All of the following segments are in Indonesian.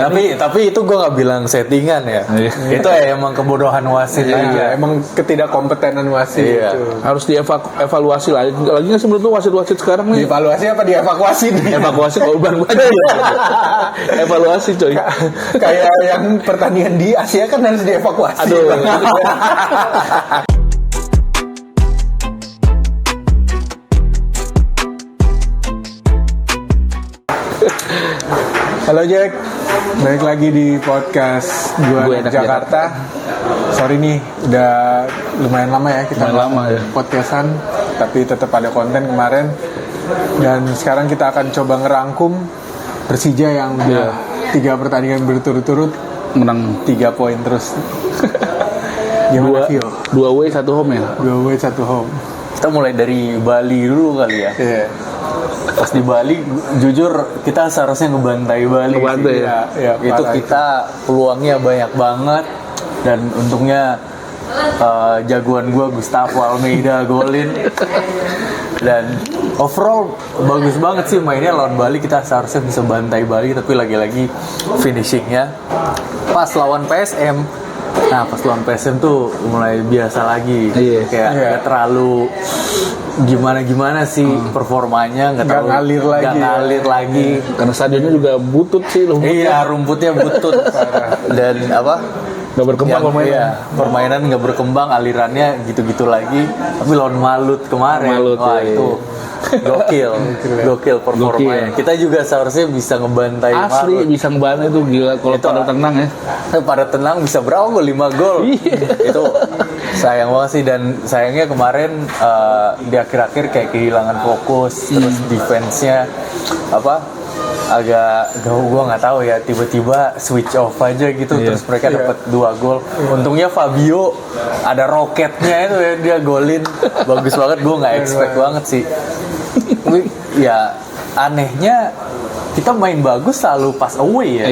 Tapi itu gue nggak bilang settingan ya. Itu ya emang kebodohan wasit aja. Emang ketidakkompetenan wasit itu. Harus dievaluasi lah. Lagi nggak sih menurut lu wasit kasekarang nih? Dievaluasi apa dievakuasi nih? Evakuasi korban banyak. Evaluasi coy. Kayak yang pertandingan di Asia kan harus dievakuasi. Aduh. Halo Jack, balik lagi di podcast Gue Enak Jakarta. Sorry nih, udah lumayan lama ya kita podcastan, tapi tetap ada konten kemarin. Dan sekarang kita akan coba ngerangkum Persija yang udah 3 pertandingan berturut-turut menang 3 poin terus. Gimana Vio? 2 away 1 home ya? 2 away 1 home. Kita mulai dari Bali dulu kali ya. Iya. Pas di Bali, jujur kita seharusnya ngebantai Bali. Ngebantai ya, itu kita peluangnya banyak banget dan untungnya jagoan gue Gustavo Almeida golin. Dan overall bagus banget sih mainnya lawan Bali. Kita seharusnya bisa bantai Bali, tapi lagi-lagi finishingnya pas lawan PSM. Nah pas lawan PSM tuh mulai biasa lagi. Kayak gak terlalu gimana sih performanya, nggak ngalir lagi karena stadionnya juga butut sih rumputnya butut dan nggak berkembang permainan nggak berkembang, alirannya gitu-gitu lagi. Tapi lawan Malut kemarin itu gokil performanya. Kita juga seharusnya bisa ngebantai asli Malut. Bisa ngebantai itu gila kalau pada tenang ya. Pada tenang bisa berapa gol? 5 gol. Itu sayang banget sih. Dan sayangnya kemarin di akhir-akhir kayak kehilangan fokus. Terus defense-nya agak gue nggak tahu ya, tiba-tiba switch off aja gitu. Terus mereka dapat 2 gol. Untungnya Fabio ada roketnya itu ya, dia golin bagus banget. Gue nggak expect banget sih. Ya anehnya kita main bagus selalu pas away ya.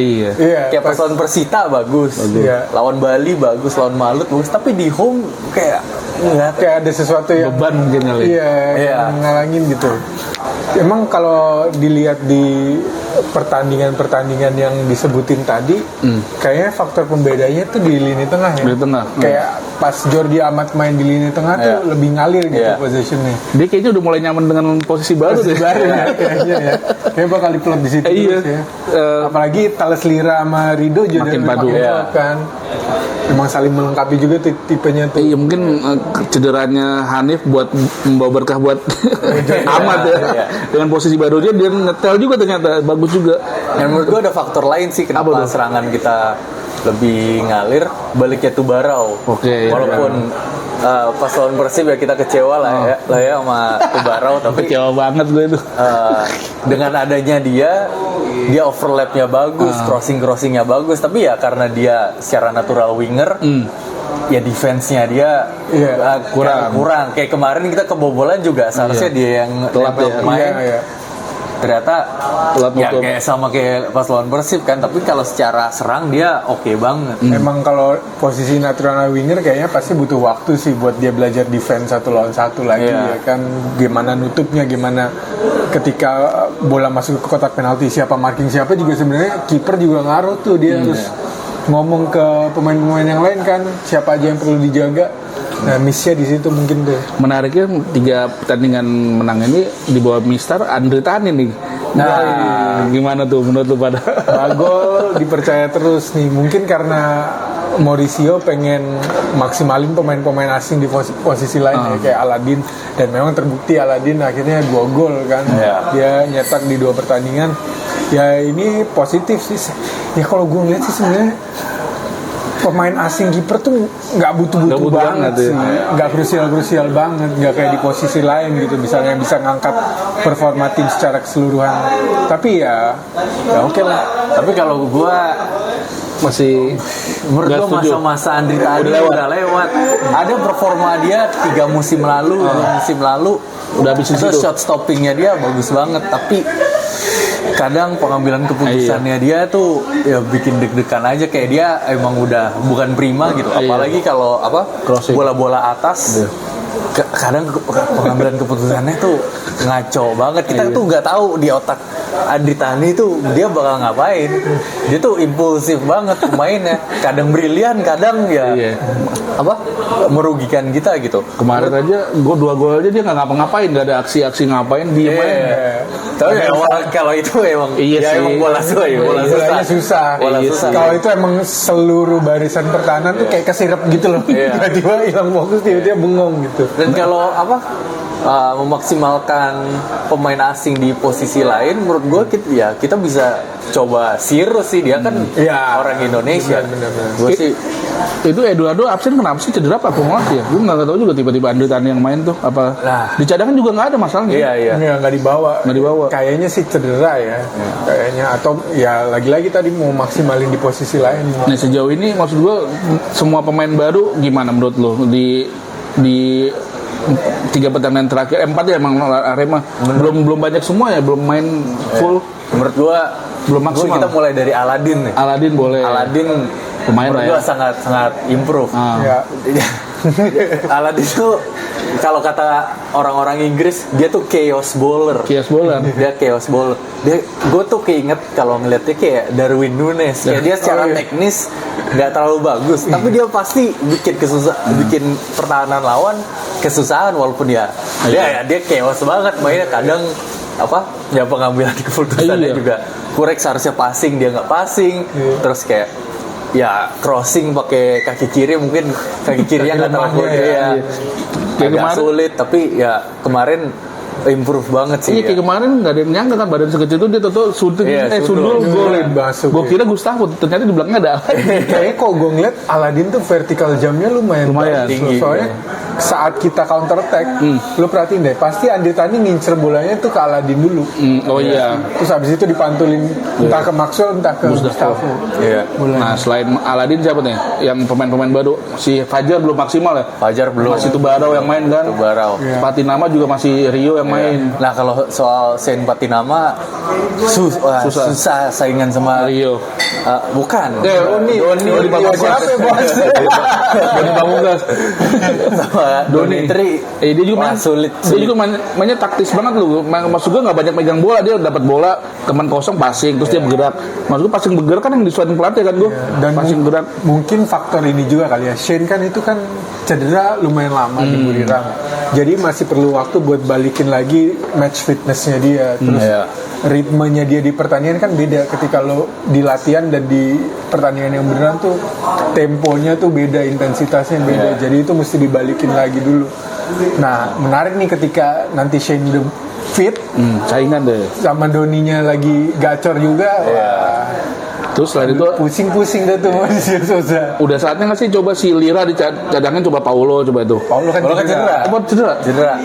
Kayak pas lawan Persita bagus. Lawan Bali bagus, lawan Malut bagus. Tapi di home kayak ada sesuatu yang beban mungkin kali. Ngalangin gitu. Emang kalau dilihat di pertandingan-pertandingan yang disebutin tadi, kayaknya faktor pembedanya tuh di lini tengah ya. Di tengah. Kayak pas Jordi Amat main di lini tengah tuh lebih ngalir gitu positionnya. Dia kayaknya udah mulai nyaman dengan posisi baru kayaknya ya. Kayak bakal diplot di situ terus ya. Apalagi Thales Lira sama Rido juga makin padu kan. Emang saling melengkapi juga tipenya tuh. Iya mungkin cederanya Hanif buat membawa berkah buat Amat ya. Dengan posisi barunya dia ngetel juga ternyata bagus juga. Dan menurut gue ada faktor lain sih kenapa serangan kita lebih ngalir, baliknya Tubarau. Walaupun pas lawan Persib ya kita kecewa lah ya sama Tubarau, tapi kecewa banget gue itu. Dengan adanya dia overlapnya bagus, crossingnya bagus, tapi ya karena dia secara natural winger, ya defense-nya dia kurang. Kayak kemarin kita kebobolan juga seharusnya dia yang telat main. Ternyata kayak sama kayak pas lawan Persib kan, tapi kalau secara serang dia oke banget. Emang kalau posisi natural winger kayaknya pasti butuh waktu sih buat dia belajar defense 1 lawan 1 lagi ya kan, gimana nutupnya, gimana ketika bola masuk ke kotak penalti siapa marking siapa juga sebenarnya kiper juga ngaruh tuh, dia harus ngomong ke pemain-pemain yang lain kan siapa aja yang perlu dijaga. Nah, missnya di situ mungkin tuh. Menariknya 3 pertandingan menang ini di bawah Mister Andre Tani nih. Nah, gimana tuh menurut lu pada? Bagol dipercaya terus nih. Mungkin karena Mauricio pengen maksimalin pemain-pemain asing di posisi lain ya, kayak Aladin, dan memang terbukti Aladin akhirnya 2 gol kan. Dia nyetak di 2 pertandingan. Ya ini positif sih. Ya kalau gue ngeliat sih sebenarnya pemain asing kiper tuh nggak butuh banget sih, nggak krusial banget, nggak kayak di posisi lain gitu, misalnya bisa ngangkat performa tim secara keseluruhan. Tapi ya oke lah. Tapi kalau gue masih menurut gue masa-masa Andri tadi udah lewat. Ada performa dia 3 musim lalu, 2 musim lalu udah habis itu. Shot stoppingnya dia bagus banget, tapi kadang pengambilan keputusannya dia tuh ya bikin deg-degan aja, kayak dia emang udah bukan prima gitu. Apalagi kalau bola-bola atas kadang pengambilan keputusannya tuh ngaco banget. Kita tuh nggak tahu di otak Andri Tani tuh dia bakal ngapain. Dia tuh impulsif banget pemainnya. Kadang brilian, kadang ya merugikan kita gitu. Kemarin aja gue 2 gol aja dia nggak ngapa-ngapain, nggak ada aksi-aksi ngapain, diem aja. Tapi kalau itu emang emang bola susah. Bola susah. Kalau itu emang seluruh barisan pertahanan tuh kayak kesirep gitu loh. Tiba-tiba hilang fokus, tiba-tiba bengong gitu. Dan kalau memaksimalkan pemain asing di posisi lain, menurut gue kita bisa coba Sirus sih, dia kan orang Indonesia. Gue sih itu Eduardo absen kenapa sih, cedera apa akumulasi ya? Gue nggak tahu juga, tiba-tiba Andri Tani yang main tuh apa? Di cadangan juga nggak ada masalahnya. Nggak dibawa. Kayaknya sih cedera ya. Kayaknya, atau ya lagi-lagi tadi mau maksimalin di posisi lain. Nah sejauh ini maksud gue semua pemain baru gimana menurut lo di 3 pertandingan terakhir, 4 ya emang Arema belum banyak semua ya, belum main full. Menurut gua belum maksimal. Kita mulai dari Aladin nih. Aladin boleh. Aladin pemain lah ya. Gua sangat improve. Ya. Aladin tuh kalau kata orang-orang Inggris dia tuh chaos bowler. Dia chaos bowler. Gue tuh keinget kalau ngeliatnya kayak Darwin Núñez. Kayak dia secara teknis nggak terlalu bagus, tapi dia pasti bikin pertahanan lawan kesusahan walaupun dia chaos banget mainnya. Kadang pengambilan keputusannya juga kurang, seharusnya passing dia nggak passing. Terus kayak crossing pakai kaki kiri, mungkin kaki kirinya nggak terlalu agak sulit, tapi kemarin improve banget sih. Kayak kemarin nggak ada yang nyangka kan, badan sekecil itu dia sundul golin masuk. Gue kira Gustavo, ternyata di belakangnya ada. Kayaknya kok gue ngeliat Aladin tuh vertical jamnya lumayan tinggi. Soalnya saat kita counter attack, lu perhatiin deh, pasti Andri Tani ngincer bolanya tuh ke Aladin dulu. Terus habis itu dipantulin entah ke Maxwell entah ke Gustavo. Nah selain Aladin siapa nih yang pemain-pemain baru? Si Fajar belum maksimal ya? Fajar belum. Masih Tubarao yang main kan? Patinama juga masih Rio yang main. Nah kalau soal Saint Patinama susah saingan sama Rio. Bukan. Doni Pamungkas. Doni Pamungkas. Sama Doni Tri. Dia juga sulit. Dia juga mainnya taktis banget loh. Maksud gue nggak banyak megang bola, dia dapat bola teman kosong passing terus dia bergerak. Maksud gue passing bergerak kan yang disuatin pelatih kan gue. Dan passing gerak. Mungkin faktor ini juga kali ya. Shane kan itu kan cedera lumayan lama di Buriram. Jadi masih perlu waktu buat balikin lagi match fitnessnya dia. Terus ritmenya dia di pertandingan kan beda ketika lo di latihan dan di pertandingan yang beneran tuh temponya tuh beda, intensitasnya beda. Jadi itu mesti dibalikin lagi dulu. Nah menarik nih ketika nanti Shane udah fit, saingan deh sama Doninya lagi gacor juga. Terus selain itu pusing-pusing deh tuh masih susah. Udah saatnya nggak sih coba si Lira dicadangin, coba Paulo coba itu. Paulo kan cedera.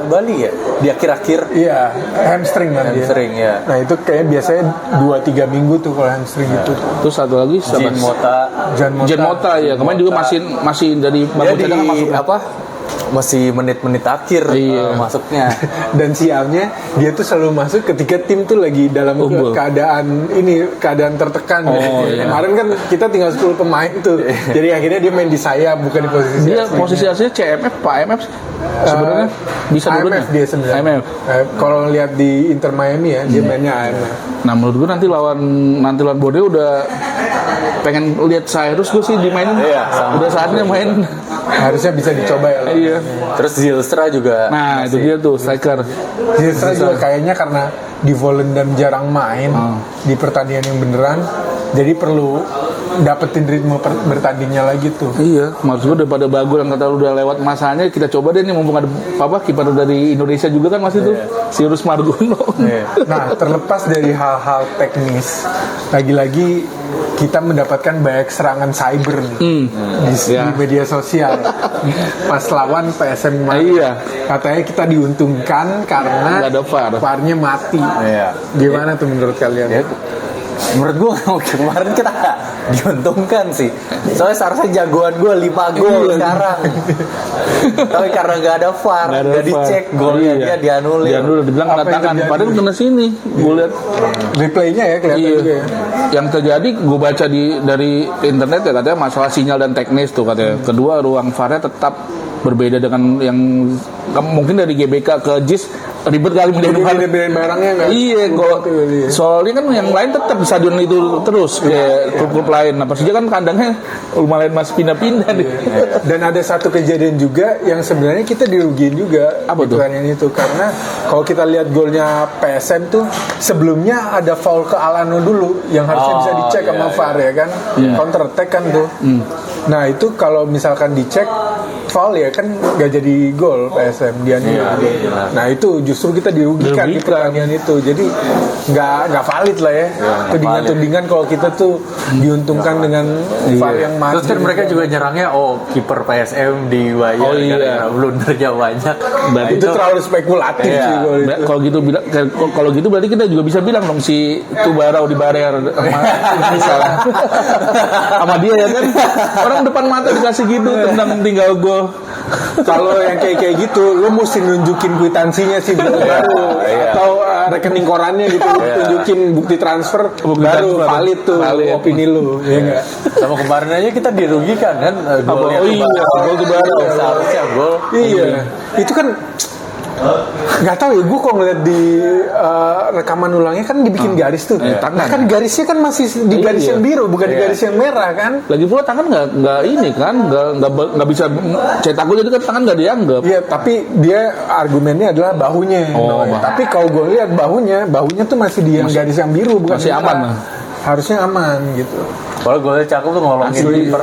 Bali ya di akhir-akhir. Iya, hamstring kan dia. Ya. Nah itu kayak biasanya 2-3 minggu tuh kalau hamstring itu. Terus satu lagi Jen Mota ya, kemarin juga masih dari baru cadangan masuk masih menit-menit akhir masuknya. Dan sialnya dia tuh selalu masuk ketika tim tuh lagi dalam keadaan tertekan. Kemarin kan kita tinggal 10 pemain tuh. Jadi akhirnya dia main di sayap bukan di posisi dia asli. Posisi aslinya CMF Pak AMF sebenarnya bisa AMF dia sebenarnya. AMF. Kalau lihat di Inter Miami ya dia mainnya AMF. Nah menurut gue nanti lawan Borneo udah pengen lihat Cyrus gue sih dimainin. Udah saatnya main. Harusnya bisa dicoba ya. Iya. Terus Zylstra juga. Nah itu dia tuh striker. Zylstra juga kayaknya karena di Volendam jarang main di pertandingan yang beneran, jadi perlu dapetin ritme bertandingnya lagi tuh. Iya, maksud gue daripada bagus yang kata udah lewat masanya, kita coba deh nih mumpung ada kiper dari Indonesia juga kan masih tuh, Sirus Margono. Nah, terlepas dari hal-hal teknis, lagi-lagi kita mendapatkan banyak serangan cyber nih di media sosial. Pas lawan PSM katanya kita diuntungkan karena VAR-nya mati. Gimana tuh menurut kalian? Menurut gue kemarin kita diuntungkan sih. Soalnya seharusnya jagoan gue 5 gol sekarang. Tapi karena gak ada VAR, gak dicek golnya dia dianulir. Dibilang kena tangan. Padahal kena sini. Gue lihat replaynya ya kelihatan juga ya. Yang terjadi gue baca dari internet ya katanya masalah sinyal dan teknis tuh katanya. Kedua ruang VAR-nya tetap berbeda dengan yang mungkin dari GBK ke JIS ribet kali Bedain barangnya nggak? Iya, soalnya kan yang lain tetap di stadion itu terus kayak klub-klub lain. Nah Persija kan kandangnya lumayan masih pindah-pindah nih. Dan ada satu kejadian juga yang sebenarnya kita dirugiin juga. Apa tuh? Yang itu karena kalau kita lihat golnya PSM tuh sebelumnya ada foul ke Alano dulu yang harusnya bisa dicek sama VAR ya kan, counter attack kan tuh. Nah itu kalau misalkan dicek foul ya kan nggak jadi gol PSM dia nih. Nah itu justru kita dirugikan di pertandingan itu. Jadi nggak valid lah ya. Tudingan-tudingan kalau kita tuh diuntungkan dengan VAR yang maju. Terus kan mereka juga nyerangnya kiper PSM di Bayar karena blundernya banyak. Berarti itu terlalu spekulatif sih gol itu. Kalau gitu berarti kita juga bisa bilang dong si Tubarau di Barer misalnya sama dia ya kan, orang depan mata dikasih gitu tendang tinggal gol. Kalau yang kayak gitu, lo mesti nunjukin kwitansinya sih baru, atau rekening korannya gitu, tunjukin bukti transfer, baru valid tuh opini lo, ya nggak? Sama kemarin aja kita dirugikan kan, golnya gol Tubarau seharusnya gol. Iya, itu kan nggak tahu ya, gue kok ngeliat di rekaman ulangnya kan dibikin garis tuh, kan garisnya kan masih di garis yang biru, bukan di garis yang merah kan? Lagi pula tangan nggak ini kan, nggak bisa cetak gol, jadi kan tangan nggak dianggap. Iya, tapi dia argumennya adalah bahunya. Tapi kalau gue lihat bahunya tuh masih di yang garis yang biru, bukan masih aman lah. Harusnya aman gitu. Kalau golnya cakep tuh ngolongin kiper.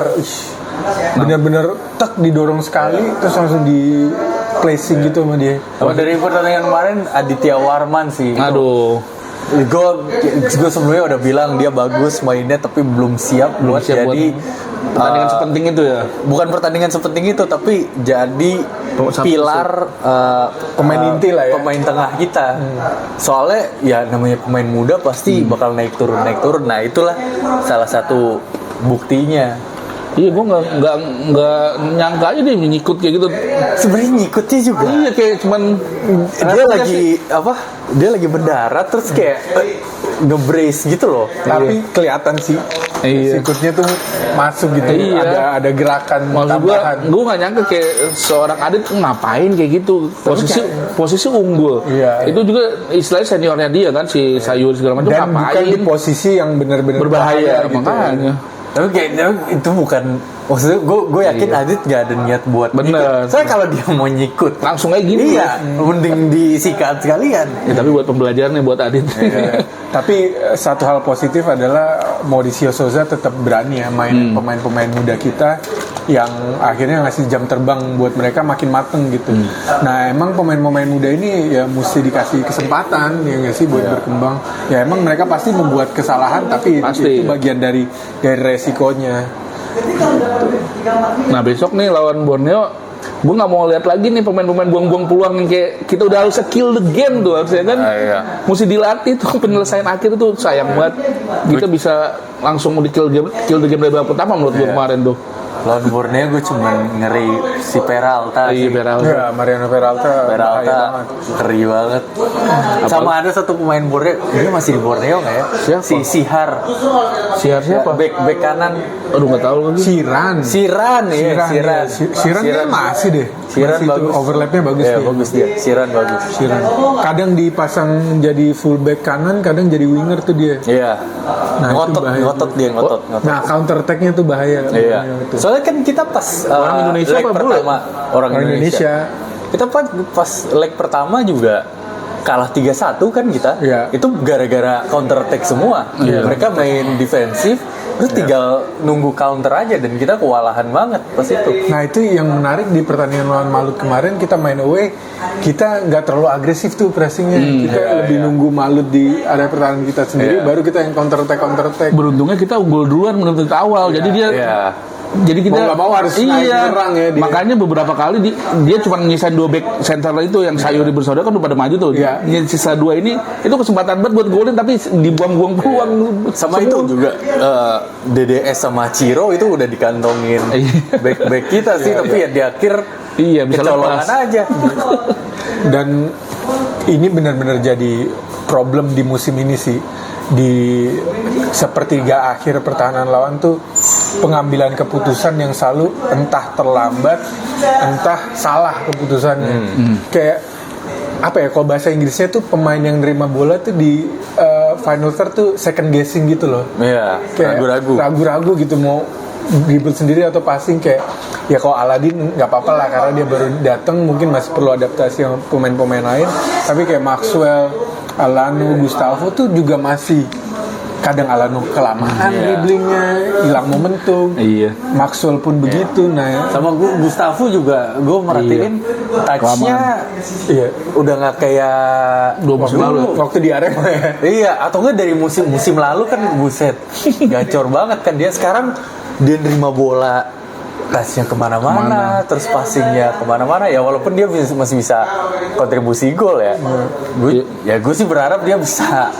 Bener-bener tek didorong sekali terus langsung di placing gitu sama dia. Sama dari pertandingan kemarin Aditya Warman sih. Aduh. Gue sebelumnya udah bilang dia bagus mainnya tapi belum siap buat jadi pertandingan sepenting itu ya. Bukan pertandingan sepenting itu tapi jadi pilar pemain inti lah ya. Pemain tengah kita. Soalnya ya namanya pemain muda pasti bakal naik turun. Nah itulah salah satu buktinya. Iya, gue nggak nyangka aja dia ngikut kayak gitu. Sebenarnya ngikutnya juga. Iya, kayak cuman dia lagi dia lagi mendarat terus kayak nge-brace gitu loh. Tapi kelihatan sih sikutnya tuh masuk gitu. Ada gerakan tambahan. Gue nggak nyangka kayak seorang Adit ngapain kayak gitu. Posisi unggul. Itu juga istilahnya seniornya dia kan, si Sayur segala macam. Dan bukan di posisi yang benar-benar berbahaya gitu. Makanya. Tapi kayaknya itu bukan, maksudnya gue yakin Adit gak ada niat buat bener. Soalnya kalau dia mau nyikut langsung aja gini. Iya, mending disikat sekalian. Ya, tapi buat pembelajaran nih buat Adit. Tapi satu hal positif adalah Mauricio Souza tetap berani ya main pemain-pemain muda kita yang akhirnya ngasih jam terbang buat mereka makin mateng gitu. Nah emang pemain-pemain muda ini ya mesti dikasih kesempatan ya nggak sih buat berkembang. Ya emang mereka pasti membuat kesalahan tapi itu bagian dari resikonya. Nah besok nih lawan Borneo, gue nggak mau lihat lagi nih pemain-pemain buang-buang peluang yang kayak kita udah harus kill the game tuh harusnya kan. Mesti dilatih tuh penyelesaian akhir tuh, sayang banget kita bisa langsung di kill the game dari babak pertama menurut gue kemarin tuh. Lawan Borneo gue cuman ngeri si Peralta. Ya, Mariano Peralta ngeri banget. Sama ada satu pemain Borneo, dia masih di Borneo nggak ya? Siapa? Si Sihar siapa? Back kanan. Aduh nggak tahu lagi. Siran dia masih deh. Siran bagus. Overlapnya bagus ya, dia. bagus dia. Siran bagus. Kadang dipasang jadi fullback kanan, kadang jadi winger tuh dia. Iya. Nah, ngotot dia. Nah counter attack-nya tuh bahaya. Iya. Soalnya kan kita pas orang Indonesia leg pertama orang Indonesia. Kita pas leg pertama juga kalah 3-1 kan kita. Itu gara-gara counter attack semua. Mereka main defensif terus tinggal nunggu counter aja dan kita kewalahan banget pas itu. Nah itu yang menarik di pertandingan lawan Malut kemarin, kita main away, kita nggak terlalu agresif tuh pressingnya. Kita lebih nunggu Malut di area pertahanan kita sendiri, baru kita yang counter attack. Beruntungnya kita unggul duluan menurut awal, jadi dia jadi kita mau nggak mau harus nyerang ya dia. Makanya beberapa kali dia cuma nyisain 2 back center itu yang Sayuri bersaudara kan udah pada maju tuh. Sisa 2 ini itu kesempatan banget buat golin tapi dibuang-buang peluang. Sama itu juga DDS sama Ciro itu udah dikantongin back kita sih, tapi ya di akhir bisa kecolongan aja. Dan ini benar-benar jadi problem di musim ini sih. Di sepertiga akhir pertahanan lawan tuh pengambilan keputusan yang selalu entah terlambat, entah salah keputusannya. Kayak apa ya, kalau bahasa Inggrisnya tuh pemain yang nerima bola tuh di final third tuh second guessing gitu loh. Iya, Kayak ragu-ragu gitu mau dribble sendiri atau passing. Kayak ya kalau Aladin nggak apa-apa lah karena dia baru datang, mungkin masih perlu adaptasi sama pemain-pemain lain. Tapi kayak Maxwell, Alano, Gustavo tuh juga masih kadang Alano kelamaan dribblingnya, hilang momentum. Iya. Maxwell pun begitu. Nah, Sama Gustavo juga gue merhatiin touch-nya udah nggak kayak 2 musim lalu. waktu di Arema ya. Iya, atau enggak dari musim lalu kan buset gacor banget kan dia. Sekarang dia nerima bola kasnya kemana-mana, terus passingnya kemana-mana ya, walaupun dia masih bisa kontribusi gol ya. Gue sih berharap dia bisa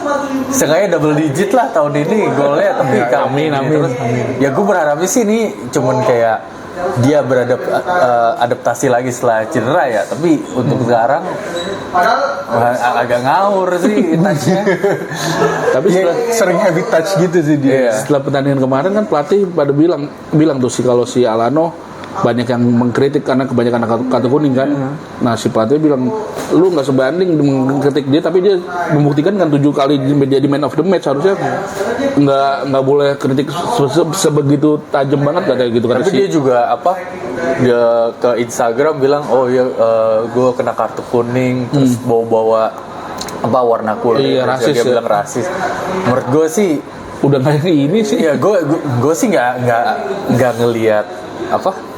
setengahnya double digit lah tahun ini golnya, tapi amin. terus ya gue berharapnya sih ini cuman kayak dia adaptasi lagi setelah cedera ya, tapi untuk sekarang agak ngawur sih touch-nya. Tapi Sering heavy touch gitu sih dia. setelah pertandingan kemarin kan pelatih pada bilang tuh kalau si Alano banyak yang mengkritik karena kebanyakan kartu kuning kan. Nah si pelatih bilang lu nggak sebanding mengkritik dia, tapi dia membuktikan kan 7 kali jadi man of the match. Harusnya nggak boleh kritik sebegitu tajam banget kayak gitu kan. Tapi dia juga dia ke Instagram bilang gue kena kartu kuning terus bawa warna kulit. Iya, rasis dia ya. bilang rasis. Menurut gue sih udah kayak ini sih. ya gue sih nggak ngelihat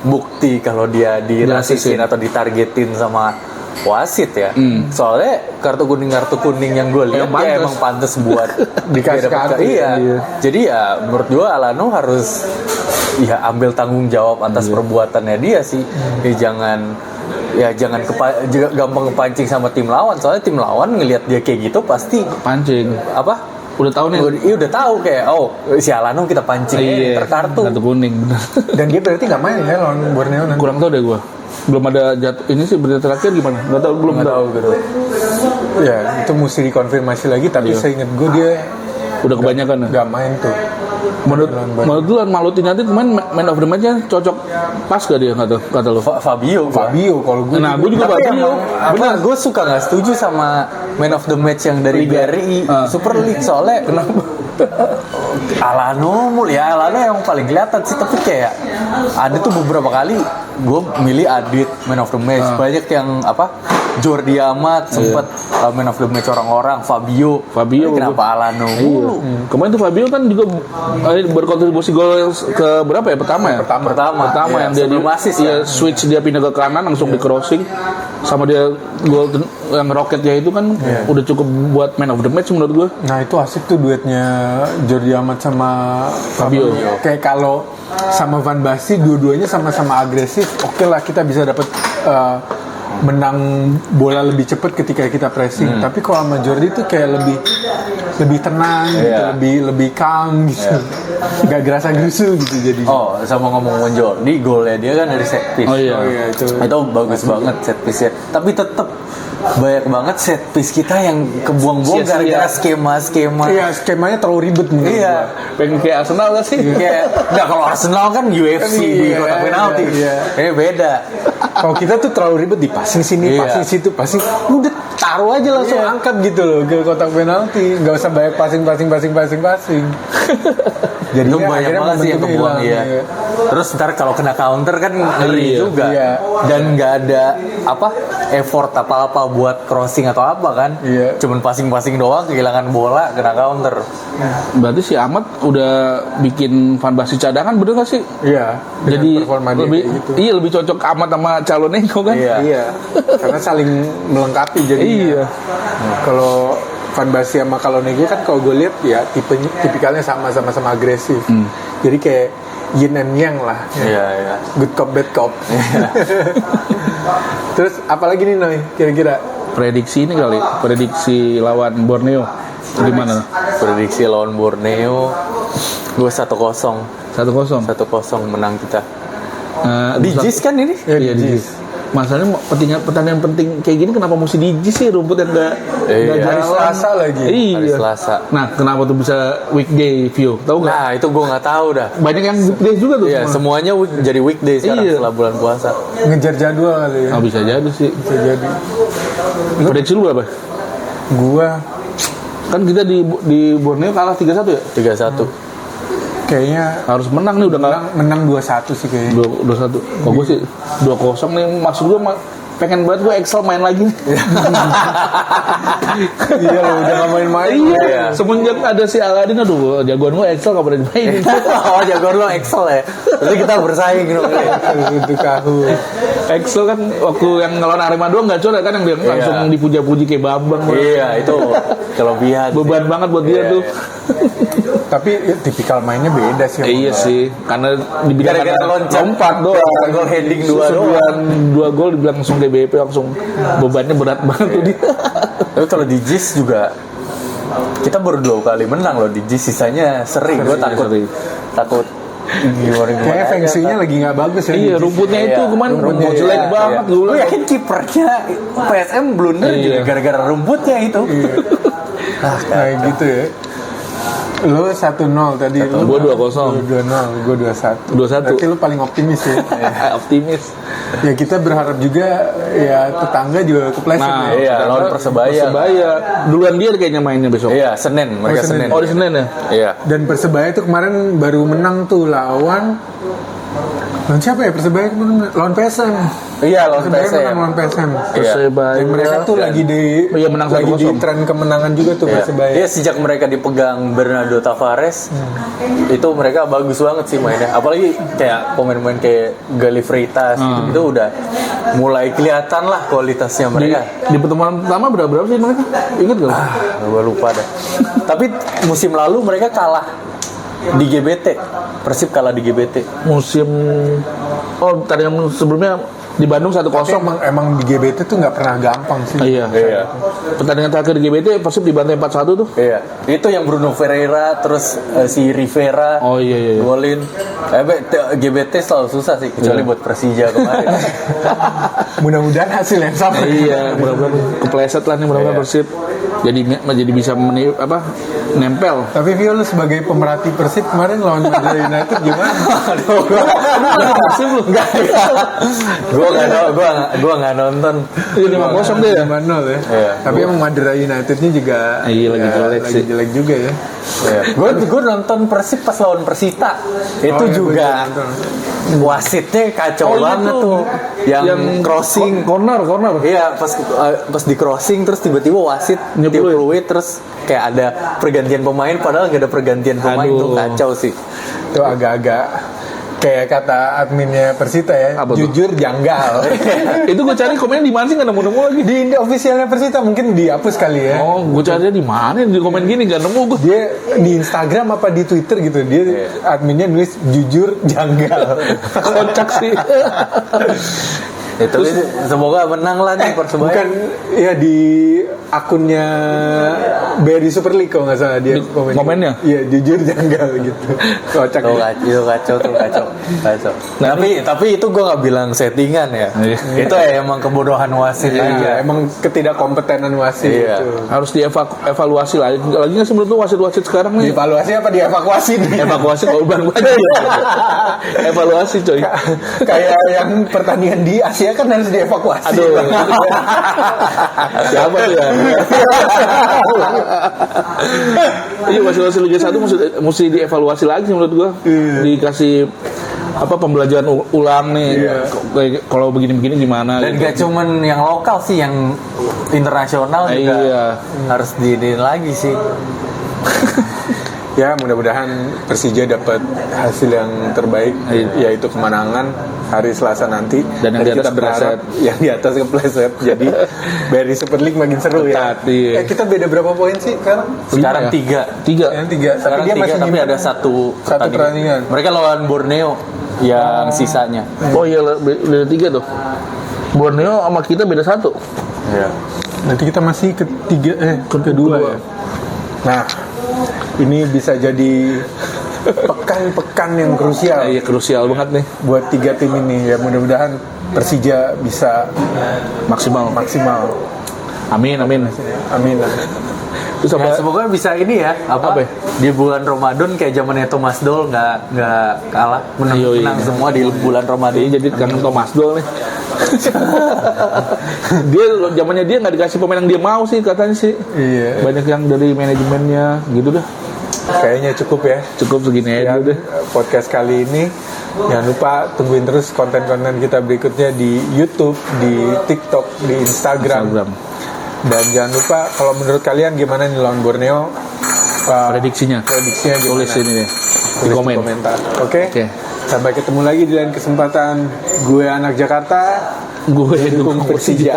bukti kalau dia dirasisin atau ditargetin sama wasit ya. Soalnya kartu kuning yang gue lihat dia emang pantas buat Dikasih kartu. Iya. Jadi ya menurut gue Alano harus ambil tanggung jawab atas perbuatannya dia sih. Jangan gampang kepancing sama tim lawan. Soalnya tim lawan ngelihat dia kayak gitu pasti Pancing. Udah tahu nih. Iya udah tahu kayak si Alano kita pancing terkartu. Kartu kuning. Dan dia berarti nggak main ya lawan Borneo nanti. Kurang tahu deh gue. Belum ada ini sih berita terakhir gimana? Nggak tahu, belum tahu gitu. Ya itu mesti dikonfirmasi lagi. Tapi seingat gue dia udah kebanyakan ya. nggak main tuh. Menurut lu Maluti nanti kemarin man of the match-nya cocok pas gak dia kata lu? Fabio kalau gue. Nah, gue juga Fabio. Benar, gue suka nggak setuju sama man of the match yang dari BRI Super League. Soalnya kenapa? Alano yang paling kelihatan sih, tapi kayak ada tuh beberapa kali gue milih Adit man of the match. Banyak yang Jordi Amat sempat man of the match orang-orang. Fabio kenapa Alano mulu? Kemarin tuh Fabio kan juga berkontribusi gol ke berapa ya? Pertama yang dia switch, dia pindah ke kanan langsung di crossing, sama dia gol yang roketnya itu kan udah cukup buat man of the match menurut gue. Nah itu asik tuh duetnya Jordi Amat sama Fabio. Kayak kalau sama Van Basten dua-duanya sama-sama agresif, oke lah kita bisa dapat menang bola lebih cepat ketika kita pressing. Tapi kalau sama Jordi tuh kayak lebih tenang gitu, lebih calm gitu. Gak gerasa gerusu gitu jadi. Sama ngomong Jordi, golnya dia kan dari set piece. Itu bagus banget set piece-nya. Tapi tetap banyak banget set piece kita yang kebuang-buang gara-gara skema. Iya, skemanya terlalu ribet menurut gua. Pengen kayak Arsenal gak sih? Nggak, kalau Arsenal kan UFC di kotak penalti. Ini beda. Kalau kita tuh terlalu ribet, di passing sini, passing situ, passing. Udah taruh aja langsung angkat gitu loh ke kotak penalti. Nggak usah banyak passing. Jadi banyak banget sih yang kebuang Terus ntar kalau kena counter kan ngeri juga. Dan nggak ada effort apa-apa buat crossing atau apa kan. Cuman passing doang, kehilangan bola, kena counter. Berarti si Ahmad udah bikin Van Basten cadangan, bener gak sih? Iya. Jadi lebih gitu. lebih cocok Ahmad sama Calonenko kan? Iya. Karena saling melengkapi jadi. Iya. Kalau Van Basten sama Calonenko kan kalau gue lihat ya tipikalnya sama-sama agresif. Jadi kayak yin and yang lah. Iya. Good cop, bad cop. Terus apalagi nih Noy kira-kira? Prediksi ini kali, prediksi lawan Borneo gimana? Prediksi lawan Borneo gue 1-0 1-0 menang kita. Di JIS kan ini? Iya di JIS. masalahnya pertandingan penting kayak gini kenapa mesti di JIS sih rumput yang nggak Iya. Hari jalan? Selasa lagi. Iya. Hari Selasa. Nah, kenapa tuh bisa weekday view? Tahu nggak? Nah itu gue nggak tahu dah. Banyak yang weekday juga tuh. Iya, semua. semuanya jadi weekday sekarang Iya. setelah bulan puasa. Ngejar jadwal kali ya. Oh, bisa jadi sih. Bisa jadi. Prediksi lu berapa? Gua Kan kita di Borneo kalah 3-1 ya? 31. kayaknya Harus menang nih udah nggak menang 2-1 sih kayaknya. 2-1. Kok gue sih 2-0 nih, maksud gue pengen banget gue Excel main lagi. Iya lo udah nggak main-main. Iya. Semenjak ada si Aladin, aduh jagoan gue Excel gak pernah dimainin. Oh jagoan lo Excel ya. Jadi kita bersaing gitu. Untuk kahu. Excel kan waktu yang ngelawan Arema doang nggak coret kan yang dia langsung dipuja-puji kayak Bambang. Iya itu kelebihan. Beban banget buat dia Iya, tuh. Tapi tipikal mainnya beda sih. Iya sih, karena dibilang Gara-gara lompat doang. Gol heading 2 doang. Sebulan 2 gol dibilang langsung DBP langsung bebannya berat banget tuh dia. Tapi kalau di JIS juga kita baru 2 kali menang loh di JIS, sisanya seri. Gue takut gimana Kayaknya feng-shui-nya lagi nggak bagus ya. Iya, rumputnya itu kemarin rumputnya jelek banget Gue dulu. yakin kipernya PSM blunder Iya. juga gara-gara rumputnya itu. Nah gitu ya. Lu 1-0 tadi. Gua 2-0. 2-0, gua 2-1. 2-1. Berarti lu paling optimis ya. Optimis. Ya kita berharap juga ya tetangga juga kepleset Nah, ya. Iya, lawan Persebaya. Persebaya. Duluan dia kayaknya mainnya besok. Iya, Senin, mereka Senin. Senin. Oh, di Senin ya? Iya. Dan Persebaya itu kemarin baru menang tuh lawan siapa ya Persebaya kemarin? Lawan PSM. Iya, lawan Persebaya menang PSM. lawan PSM. Iya. Persebaya. Dan mereka tuh lagi di Iya, menang lagi di 1-0. tren kemenangan juga tuh Iya. Persebaya. Iya, sejak mereka dipegang Bernardo Tavares, itu mereka bagus banget sih mainnya. Apalagi kayak pemain-pemain kayak Gali Freitas itu udah mulai kelihatan lah kualitasnya mereka. Di pertemuan pertama berapa sih mereka? Ingat gak? Gue lupa dah. Tapi musim lalu mereka kalah di GBT. Persib kalah di GBT. Musim tadi yang sebelumnya di Bandung 1-0. Tapi emang di GBT tuh nggak pernah gampang sih. Iya. Iya. Pertandingan terakhir di GBT Persib dibantai 4-1 tuh. Iya. Itu yang Bruno Ferreira terus si Rivera Oh iya. golin. GBT selalu susah sih kecuali buat Persija kemarin. Mudah-mudahan hasil yang sama. Iya, mudah-mudahan kepleset lah nih mudah-mudahan Persib. Jadi bisa nempel. Tapi Vio lu sebagai pemerhati Persib kemarin lawan Madura United gimana? Persib lu enggak. Gua nggak nonton. Iya 5-0 deh ya. 5-0 ya. Iya. Tapi emang Madura Unitednya juga Iya, lagi jelek lagi sih. jelek juga ya. Gue nonton Persib pas lawan Persita. Itu iya, juga betul. wasitnya kacau iya banget tuh. tuh. Yang crossing. corner. Iya, pas di crossing terus tiba-tiba wasit nyepluit terus kayak ada pergantian pemain padahal nggak ada pergantian pemain. Aduh. Tuh kacau sih. Itu agak-agak kayak kata adminnya Persita ya, Apa tuh? jujur janggal. Itu gue cari komennya di mana sih nggak nemu lagi. Di officialnya Persita mungkin dihapus kali ya. Oh, gue cari di mana di komen gini nggak nemu gue. Dia di Instagram apa di Twitter gitu, dia adminnya nulis jujur janggal. Kocak sih. Itu semoga menang lah nih Persebaya. Bukan ya di akunnya BRI Super League kalau nggak salah dia komennya? Iya jujur janggal gitu. Kocak. Itu kacau. Tapi itu gue nggak bilang settingan ya. Itu ya emang kebodohan wasit Iya, aja. emang ketidakkompetenan wasit Iya. itu. Harus dievaluasi lagi nggak sih menurut lu wasit-wasit sekarang nih? Dievaluasi apa dievakuasi nih? Evakuasi korban banget. Evaluasi coy. Kayak yang pertandingan di Asia kan harus dievakuasi. Aduh. Siapa tuh ya? Iya wasit-wasit Liga 1 mesti dievaluasi lagi menurut gua. Dikasih pembelajaran ulang nih. Kayak kalau begini-begini gimana Dan gitu. gak cuman yang lokal sih, yang internasional juga Iya. harus diinin lagi sih. Ya mudah-mudahan Persija dapat hasil yang terbaik, yaitu kemenangan hari Selasa nanti. Dan yang di atas kita berharap yang di atas kepleset. Jadi BRI Super League makin seru ya. Ketat, iya. Kita beda berapa poin sih sekarang? Sekarang ya? 3. 3. Yang 3. Tapi Sekarang dia 3 masih tapi nyimpen ada satu pertandingan. Mereka lawan Borneo yang sisanya. Oh iya beda 3 tuh. Borneo sama kita beda 1. Iya. Nanti kita masih kedua ya. Nah, ini bisa jadi pekan-pekan yang krusial Iya krusial banget nih. buat 3 tim ini ya. Mudah-mudahan Persija bisa Maksimal. Amin. Amin. Terus Ya, apa? semoga bisa ini ya Apa? di bulan Ramadan kayak zamannya Thomas Doll nggak kalah Yoi. menang semua di bulan Ramadan. Dia jadi kangen Thomas Doll nih. Dia zamannya dia nggak dikasih pemain yang dia mau sih katanya sih. Iya. Banyak yang dari manajemennya gitu dah. Kayaknya cukup ya. Cukup segini aja Ya, dulu deh. podcast kali ini. Jangan lupa tungguin terus konten-konten kita berikutnya di YouTube, di TikTok, di Instagram. Dan jangan lupa kalau menurut kalian gimana nih lawan Borneo? Prediksinya. Prediksinya gimana? Tulis ini deh. Di Tulis di komen. komentar. Oke. Oke. Sampai ketemu lagi di lain kesempatan. Gue anak Jakarta. Gue Dukung Persija.